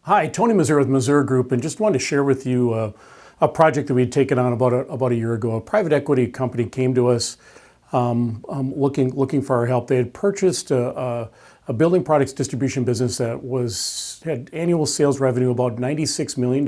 Hi, Tony Mazur with Mazur Group, and just wanted to share with you a project that we'd taken on about a year ago. A private equity company came to us looking for our help. They had purchased a building products distribution business that had annual sales revenue about $96 million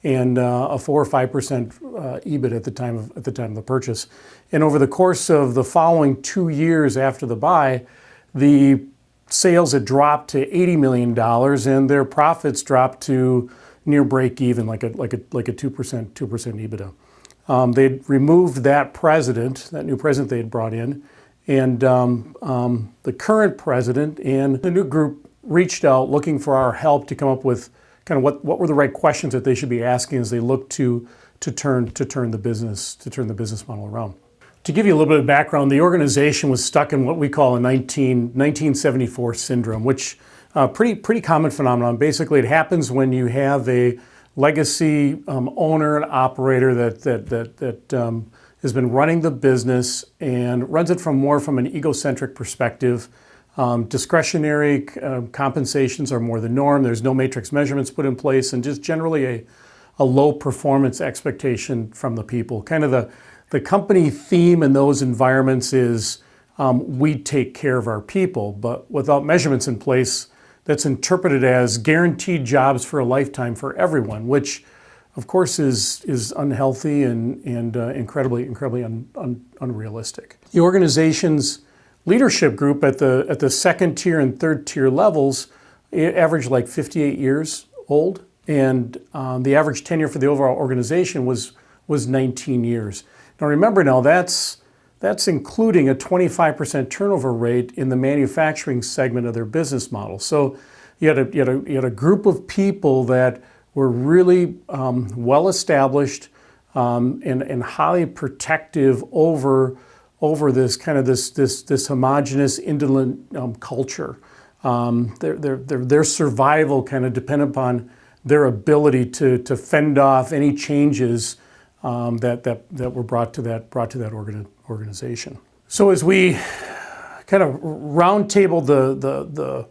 and a 4 or 5% EBIT at the time of the purchase. And over the course of the following 2 years after the buy, the sales had dropped to $80 million and their profits dropped to near break even, like a 2% EBITDA. They'd removed that new president they had brought in, and the current president and the new group reached out looking for our help to come up with kind of what were the right questions that they should be asking as they look to turn the business model around. To give you a little bit of background, the organization was stuck in what we call a 1974 syndrome, which pretty common phenomenon. Basically, it happens when you have a legacy owner and operator that has been running the business and runs it from an egocentric perspective. Discretionary compensations are more the norm. There's no matrix measurements put in place, and just generally a low performance expectation from the people. Kind of the company theme in those environments is we take care of our people, but without measurements in place, that's interpreted as guaranteed jobs for a lifetime for everyone, which of course is unhealthy and incredibly unrealistic. The organization's leadership group at the second tier and third tier levels averaged like 58 years old, and the average tenure for the overall organization was 19 years. Now remember, that's including a 25% turnover rate in the manufacturing segment of their business model. So you had a group of people that were really well established and highly protective over this kind of this homogenous, indolent culture. Their survival kind of depended upon their ability to fend off any changes that were brought to that organization. So as we kind of roundtable the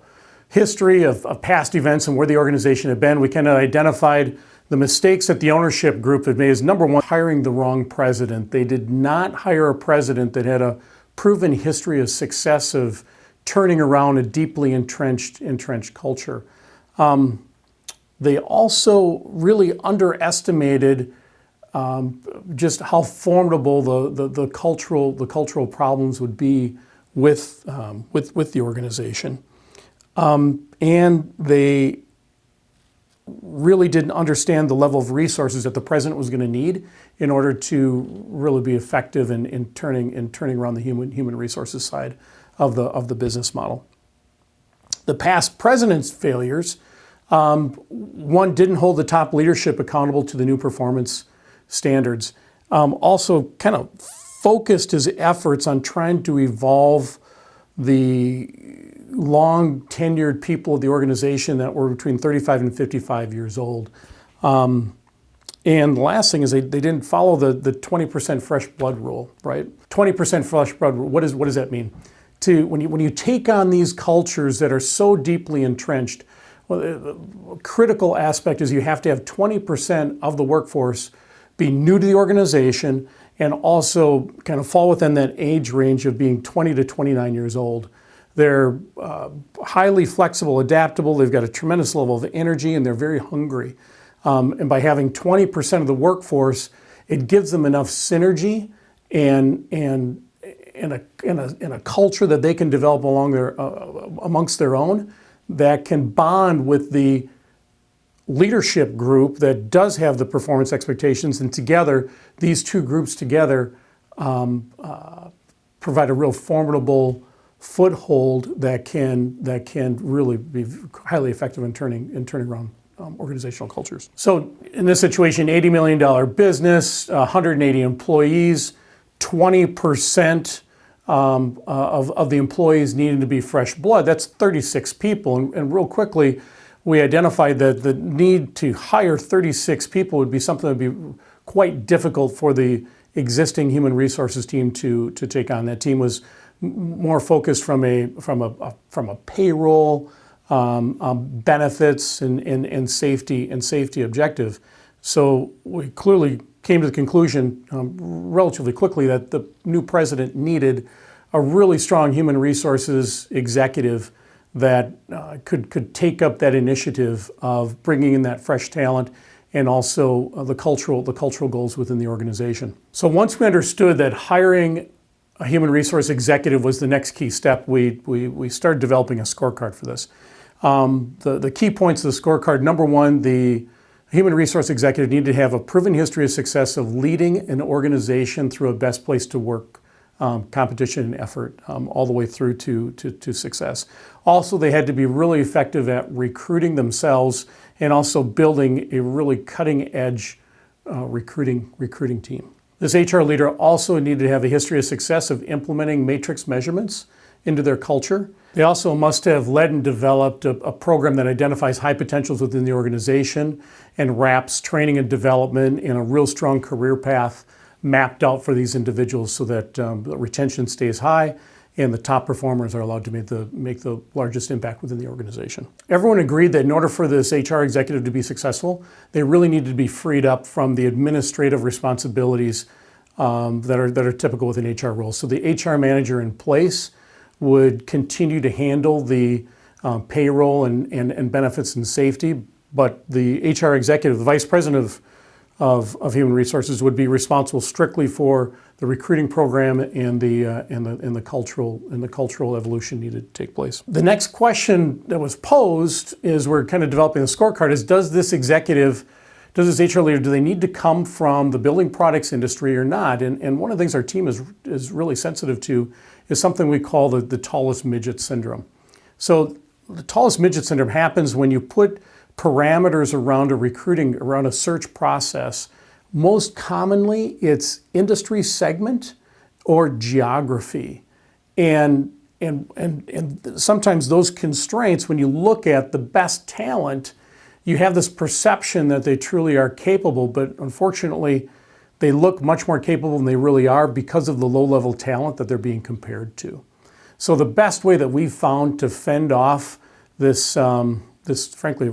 history of past events and where the organization had been, we kind of identified the mistakes that the ownership group had made. Is number one, hiring the wrong president. They did not hire a president that had a proven history of success of turning around a deeply entrenched culture. They also really underestimated just how formidable the cultural problems would be with the organization, and they really didn't understand the level of resources that the president was going to need in order to really be effective in turning around the human resources side of the business model. The past president's failures, one, didn't hold the top leadership accountable to the new performance standards. Also kind of focused his efforts on trying to evolve the long tenured people of the organization that were between 35 and 55 years old. And the last thing is they didn't follow the 20% fresh blood rule, right? 20% fresh blood rule, what does that mean? When you take on these cultures that are so deeply entrenched, well, a critical aspect is you have to have 20% of the workforce be new to the organization and also kind of fall within that age range of being 20 to 29 years old. They're highly flexible, adaptable, they've got a tremendous level of energy, and they're very hungry. And by having 20% of the workforce, it gives them enough synergy and a culture that they can develop amongst their own that can bond with the leadership group that does have the performance expectations, and together, these two groups together provide a real formidable foothold that can really be highly effective in turning around organizational cultures. So in this situation, $80 million business, 180 employees, 20% of the employees needing to be fresh blood. That's 36 people, and real quickly, we identified that the need to hire 36 people would be something that would be quite difficult for the existing human resources team to take on. That team was more focused from a payroll benefits and safety objective. So we clearly came to the conclusion relatively quickly that the new president needed a really strong human resources executive that could take up that initiative of bringing in that fresh talent and also the cultural goals within the organization. So once we understood that hiring a human resource executive was the next key step, we started developing a scorecard for this. The key points of the scorecard: number one, the human resource executive needed to have a proven history of success of leading an organization through a best place to work competition and effort all the way through to success. Also, they had to be really effective at recruiting themselves and also building a really cutting-edge recruiting team. This HR leader also needed to have a history of success of implementing matrix measurements into their culture. They also must have led and developed a program that identifies high potentials within the organization and wraps training and development in a real strong career path mapped out for these individuals so that the retention stays high and the top performers are allowed to make the largest impact within the organization. Everyone agreed that in order for this HR executive to be successful, they really needed to be freed up from the administrative responsibilities that are typical within HR roles. So the HR manager in place would continue to handle the payroll and benefits and safety, but the HR executive, the vice president of human resources, would be responsible strictly for the recruiting program and the cultural evolution needed to take place. The next question that was posed is, we're kind of developing the scorecard, is does this HR leader, do they need to come from the building products industry or not? And one of the things our team is really sensitive to is something we call the tallest midget syndrome. So the tallest midget syndrome happens when you put parameters around a search process. Most commonly, it's industry segment or geography. And sometimes those constraints, when you look at the best talent, you have this perception that they truly are capable, but unfortunately, they look much more capable than they really are because of the low-level talent that they're being compared to. So the best way that we've found to fend off this frankly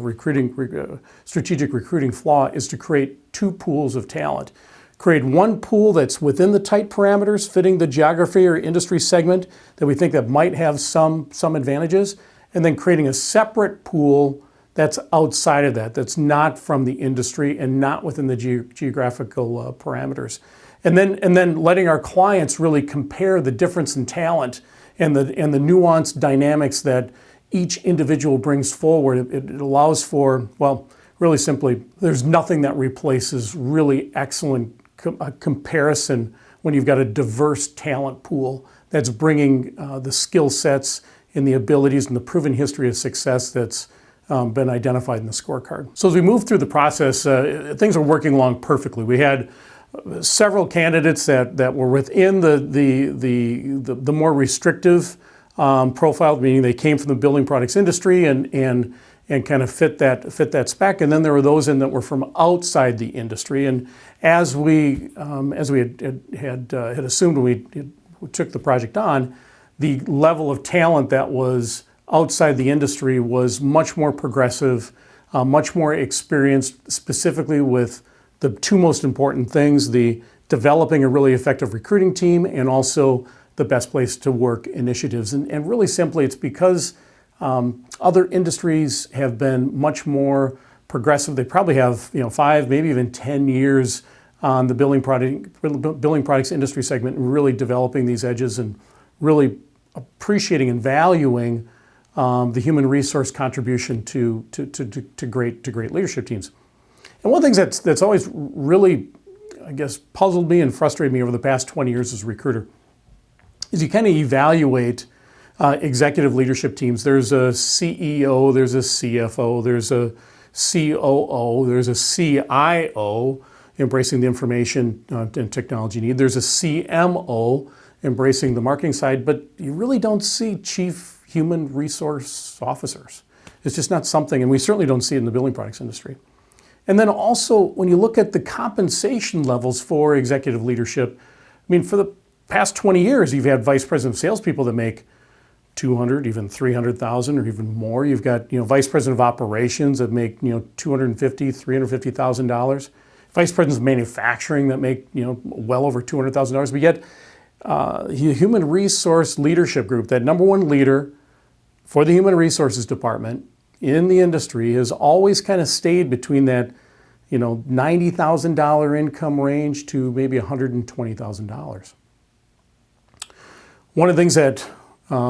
strategic recruiting flaw is to create two pools of talent. Create one pool that's within the tight parameters, fitting the geography or industry segment that we think that might have some advantages, and then creating a separate pool that's outside of that, that's not from the industry and not within the geographical parameters. And then letting our clients really compare the difference in talent and the nuanced dynamics that each individual brings forward. It allows for, well, really simply, there's nothing that replaces really excellent comparison when you've got a diverse talent pool that's bringing the skill sets and the abilities and the proven history of success that's been identified in the scorecard. So as we move through the process, things are working along perfectly. We had several candidates that were within the more restrictive profile, meaning they came from the building products industry and kind of fit that spec. And then there were those that were from outside the industry. And as we had assumed when we took the project on, the level of talent that was outside the industry was much more progressive, much more experienced, specifically with the two most important things: the developing a really effective recruiting team and also the best place to work initiatives. And really simply, it's because other industries have been much more progressive. They probably have 5, maybe even 10 years on the building products industry segment, and really developing these edges and really appreciating and valuing the human resource contribution to great leadership teams. And one of the things that's always really, I guess, puzzled me and frustrated me over the past 20 years as a recruiter is you kind of evaluate executive leadership teams. There's a CEO, there's a CFO, there's a COO, there's a CIO, embracing the information and technology need. There's a CMO, embracing the marketing side, but you really don't see chief human resource officers. It's just not something, and we certainly don't see it in the building products industry. And then also, when you look at the compensation levels for executive leadership, I mean, for the past 20 years, you've had vice president of salespeople that make 200, even 300,000 or even more. You've got, vice president of operations that make, $250,000, $350,000. Vice presidents of manufacturing that make, well over $200,000. But yet, the human resource leadership group, that number one leader for the human resources department in the industry, has always kind of stayed between that, $90,000 income range to maybe $120,000. One of the things that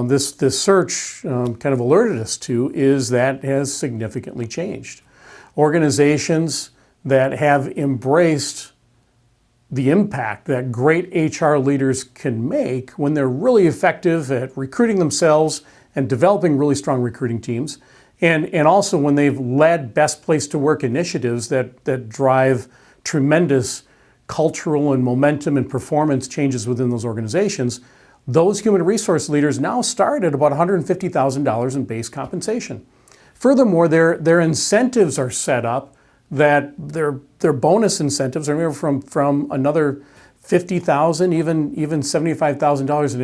this search kind of alerted us to is that has significantly changed. Organizations that have embraced the impact that great HR leaders can make when they're really effective at recruiting themselves and developing really strong recruiting teams, and also when they've led best place to work initiatives that drive tremendous cultural and momentum and performance changes within those organizations. Those human resource leaders now start at about $150,000 in base compensation. Furthermore, their incentives are set up that their bonus incentives are anywhere from another $50,000, even $75,000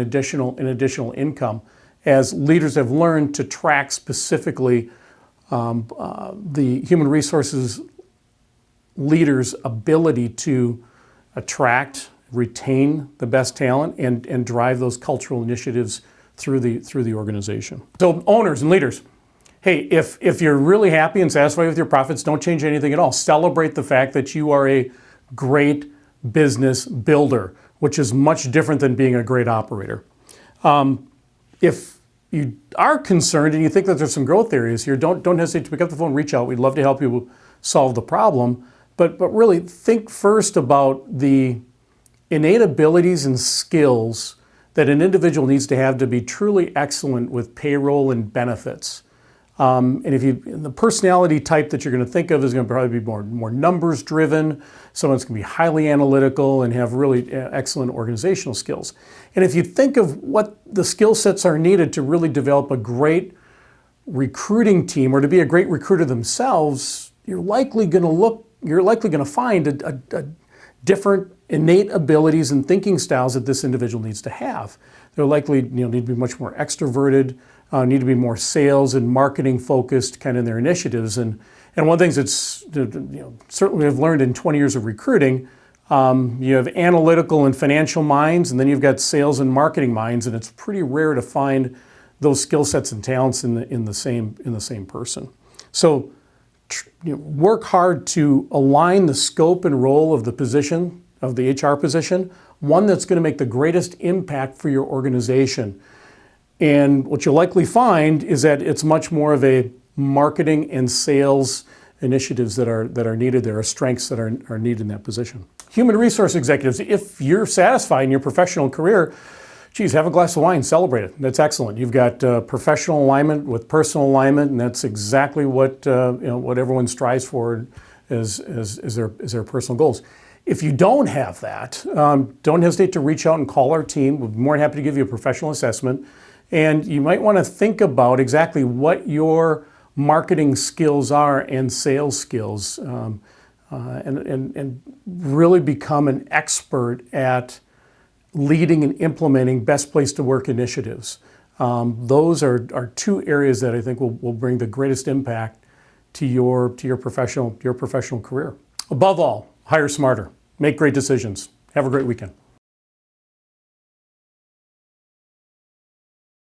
in additional income, as leaders have learned to track specifically the human resources leaders' ability to attract, retain the best talent, and drive those cultural initiatives through the organization. So owners and leaders, hey, if you're really happy and satisfied with your profits, don't change anything at all. Celebrate the fact that you are a great business builder, which is much different than being a great operator. If you are concerned and you think that there's some growth areas here, don't hesitate to pick up the phone, reach out. We'd love to help you solve the problem. But really think first about the innate abilities and skills that an individual needs to have to be truly excellent with payroll and benefits. And the personality type that you're going to think of is going to probably be more numbers driven. Someone's going to be highly analytical and have really excellent organizational skills. And if you think of what the skill sets are needed to really develop a great recruiting team or to be a great recruiter themselves, you're likely going to find a different innate abilities and thinking styles that this individual needs to have. They're likely need to be much more extroverted, need to be more sales and marketing focused kind of in their initiatives. And one of the things that's certainly I've learned in 20 years of recruiting, you have analytical and financial minds, and then you've got sales and marketing minds, and it's pretty rare to find those skill sets and talents in the same person. So work hard to align the scope and role of the position, of the HR position, one that's going to make the greatest impact for your organization. And what you'll likely find is that it's much more of a marketing and sales initiatives that are needed. There are strengths that are needed in that position. Human resource executives, if you're satisfied in your professional career, geez, have a glass of wine, celebrate it. That's excellent. You've got professional alignment with personal alignment, and that's exactly what what everyone strives for as their personal goals. If you don't have that, don't hesitate to reach out and call our team. We're more than happy to give you a professional assessment. And you might want to think about exactly what your marketing skills are and sales skills, and really become an expert at leading and implementing best place to work initiatives. Those are two areas that I think will bring the greatest impact to your professional career. Above all, hire smarter, make great decisions. Have a great weekend.